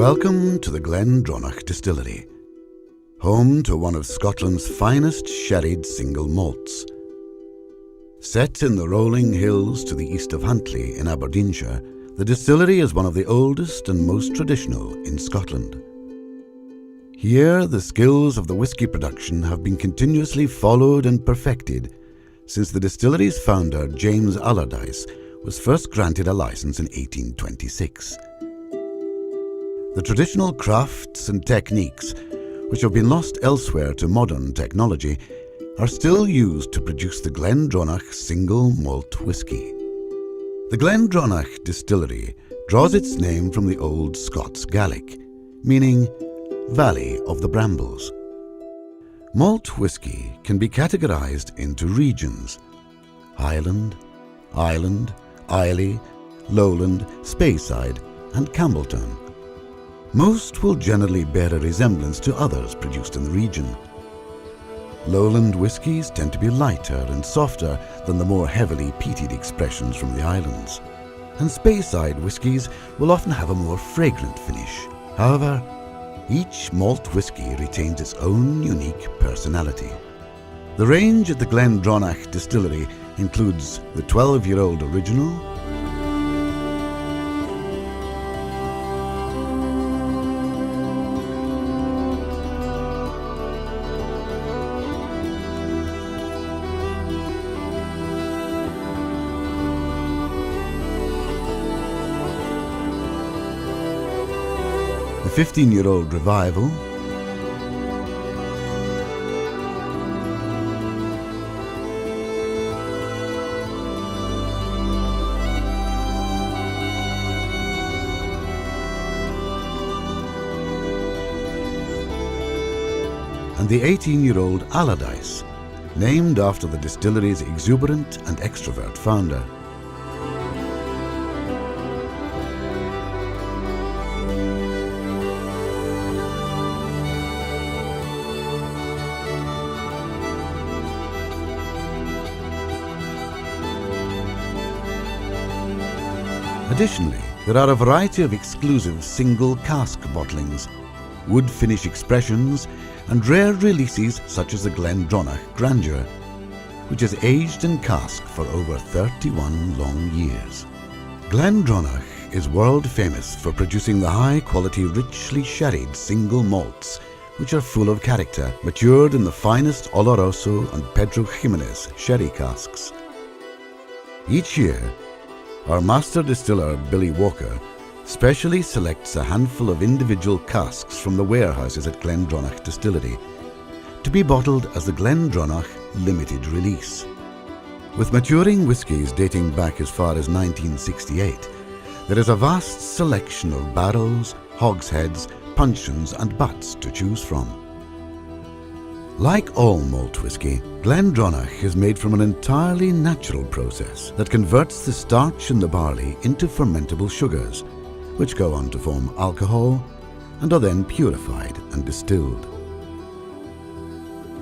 Welcome to the GlenDronach Distillery, home to one of Scotland's finest sherried single malts. Set in the rolling hills to the east of Huntly in Aberdeenshire, the distillery is one of the oldest and most traditional in Scotland. Here, the skills of the whisky production have been continuously followed and perfected since the distillery's founder, James Allardes, was first granted a license in 1826. The traditional crafts and techniques, which have been lost elsewhere to modern technology, are still used to produce the GlenDronach single malt whisky. The GlenDronach distillery draws its name from the old Scots Gaelic, meaning Valley of the Brambles. Malt whisky can be categorized into regions: Highland, Island, Islay, Lowland, Speyside, and Campbeltown. Most will generally bear a resemblance to others produced in the region. Lowland whiskies tend to be lighter and softer than the more heavily peated expressions from the islands, and Speyside whiskies will often have a more fragrant finish. However, each malt whisky retains its own unique personality. The range at the GlenDronach distillery includes the 12-year-old original, the 15-year-old revival, and the 18-year-old Allardice, named after the distillery's exuberant and extrovert founder. Additionally, there are a variety of exclusive single cask bottlings, wood finish expressions, and rare releases such as the GlenDronach Grandeur, which has aged in cask for over 31 long years. GlenDronach is world famous for producing the high-quality, richly sherried single malts, which are full of character, matured in the finest Oloroso and Pedro Ximénez sherry casks. Each year, our master distiller, Billy Walker, specially selects a handful of individual casks from the warehouses at GlenDronach Distillery to be bottled as the GlenDronach Limited Release. With maturing whiskies dating back as far as 1968, there is a vast selection of barrels, hogsheads, puncheons and butts to choose from. Like all malt whisky, GlenDronach is made from an entirely natural process that converts the starch in the barley into fermentable sugars, which go on to form alcohol and are then purified and distilled.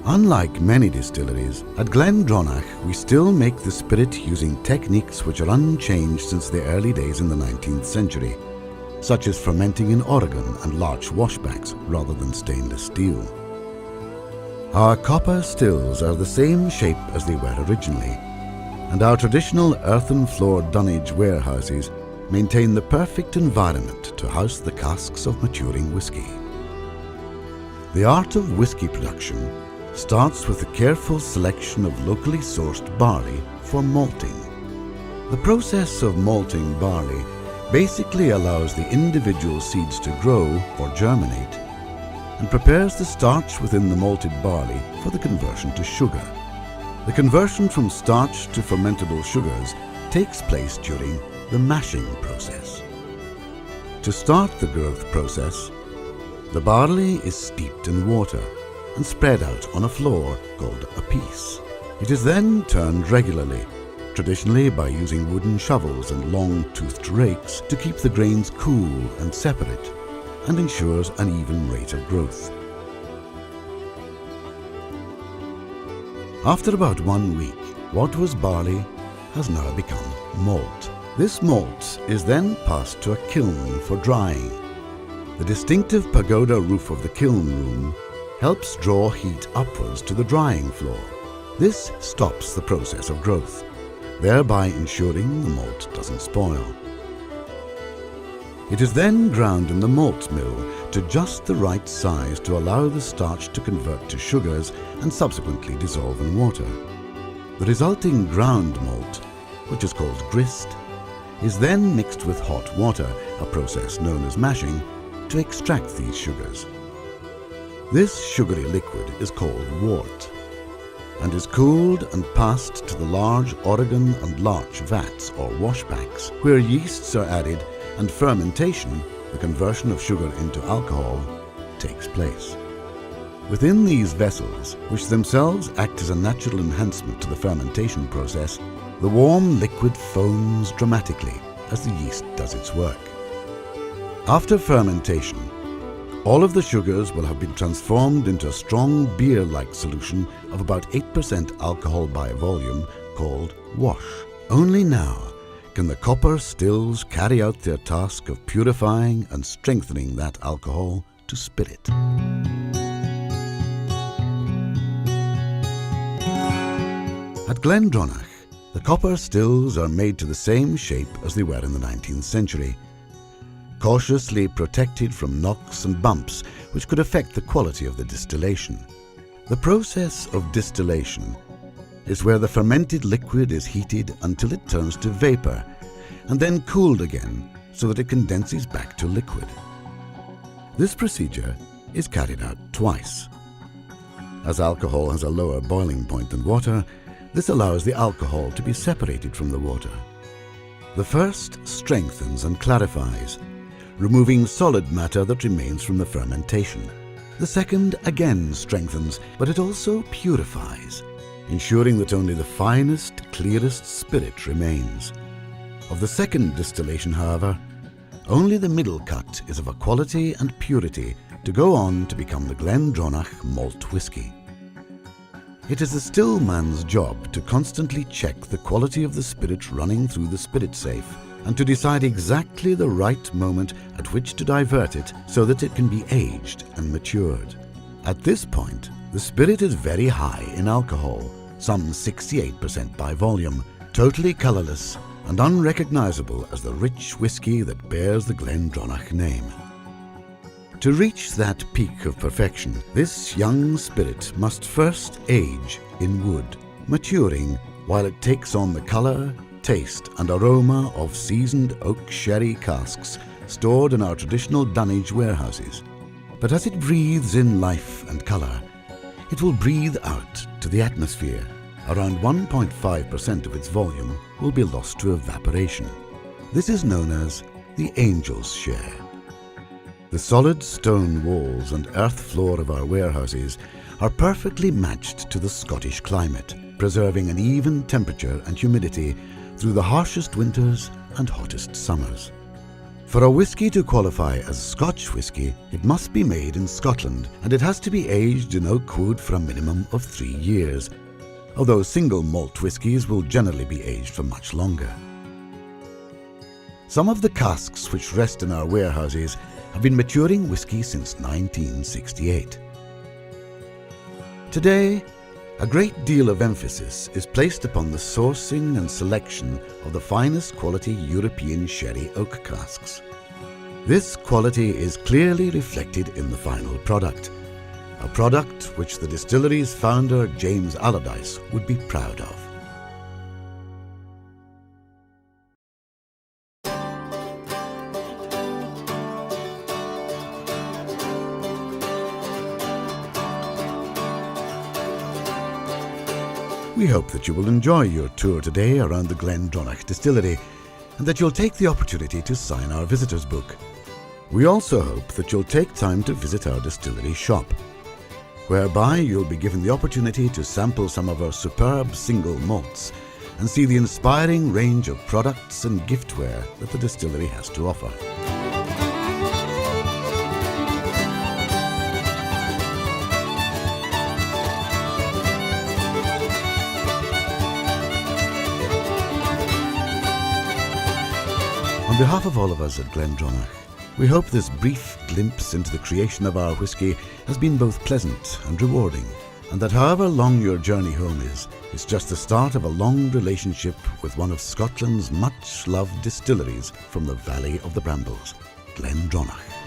Unlike many distilleries, at GlenDronach we still make the spirit using techniques which are unchanged since the early days in the 19th century, such as fermenting in Oregon and large washbacks rather than stainless steel. Our copper stills are the same shape as they were originally, and our traditional earthen floor dunnage warehouses maintain the perfect environment to house the casks of maturing whisky. The art of whisky production starts with the careful selection of locally sourced barley for malting. The process of malting barley basically allows the individual seeds to grow or germinate and prepares the starch within the malted barley for the conversion to sugar. The conversion from starch to fermentable sugars takes place during the mashing process. To start the growth process, the barley is steeped in water and spread out on a floor called a piece. It is then turned regularly, traditionally by using wooden shovels and long-toothed rakes to keep the grains cool and separate, and ensures an even rate of growth. After about 1 week, what was barley has now become malt. This malt is then passed to a kiln for drying. The distinctive pagoda roof of the kiln room helps draw heat upwards to the drying floor. This stops the process of growth, thereby ensuring the malt doesn't spoil. It is then ground in the malt mill to just the right size to allow the starch to convert to sugars and subsequently dissolve in water. The resulting ground malt, which is called grist, is then mixed with hot water, a process known as mashing, to extract these sugars. This sugary liquid is called wort and is cooled and passed to the large Oregon and larch vats or washbacks, where yeasts are added and fermentation, the conversion of sugar into alcohol, takes place. Within these vessels, which themselves act as a natural enhancement to the fermentation process, the warm liquid foams dramatically as the yeast does its work. After fermentation, all of the sugars will have been transformed into a strong beer-like solution of about 8% alcohol by volume called wash. Only now can the copper stills carry out their task of purifying and strengthening that alcohol to spirit. At GlenDronach, the copper stills are made to the same shape as they were in the 19th century, cautiously protected from knocks and bumps which could affect the quality of the distillation. The process of distillation is where the fermented liquid is heated until it turns to vapor and then cooled again so that it condenses back to liquid. This procedure is carried out twice. As alcohol has a lower boiling point than water, this allows the alcohol to be separated from the water. The first strengthens and clarifies, removing solid matter that remains from the fermentation. The second again strengthens, but it also purifies, ensuring that only the finest, clearest spirit remains. Of the second distillation, however, only the middle cut is of a quality and purity to go on to become the GlenDronach malt whisky. It is the still man's job to constantly check the quality of the spirit running through the spirit safe and to decide exactly the right moment at which to divert it so that it can be aged and matured. At this point, the spirit is very high in alcohol, some 68% by volume, totally colourless and unrecognisable as the rich whisky that bears the GlenDronach name. To reach that peak of perfection, this young spirit must first age in wood, maturing while it takes on the colour, taste and aroma of seasoned oak sherry casks stored in our traditional dunnage warehouses. But as it breathes in life and colour, it will breathe out to the atmosphere. Around 1.5% of its volume will be lost to evaporation. This is known as the angel's share. The solid stone walls and earth floor of our warehouses are perfectly matched to the Scottish climate, preserving an even temperature and humidity through the harshest winters and hottest summers. For a whisky to qualify as Scotch whisky, it must be made in Scotland and it has to be aged in oak wood for a minimum of 3 years, although single malt whiskies will generally be aged for much longer. Some of the casks which rest in our warehouses have been maturing whisky since 1968. Today, a great deal of emphasis is placed upon the sourcing and selection of the finest quality European sherry oak casks. This quality is clearly reflected in the final product, a product which the distillery's founder James Allardes would be proud of. We hope that you will enjoy your tour today around the GlenDronach Distillery and that you'll take the opportunity to sign our visitor's book. We also hope that you'll take time to visit our distillery shop, whereby you'll be given the opportunity to sample some of our superb single malts and see the inspiring range of products and giftware that the distillery has to offer. On behalf of all of us at GlenDronach, We hope this brief glimpse into the creation of our whisky has been both pleasant and rewarding, and that however long your journey home is, it's just the start of a long relationship with one of Scotland's much-loved distilleries from the Valley of the Brambles, GlenDronach.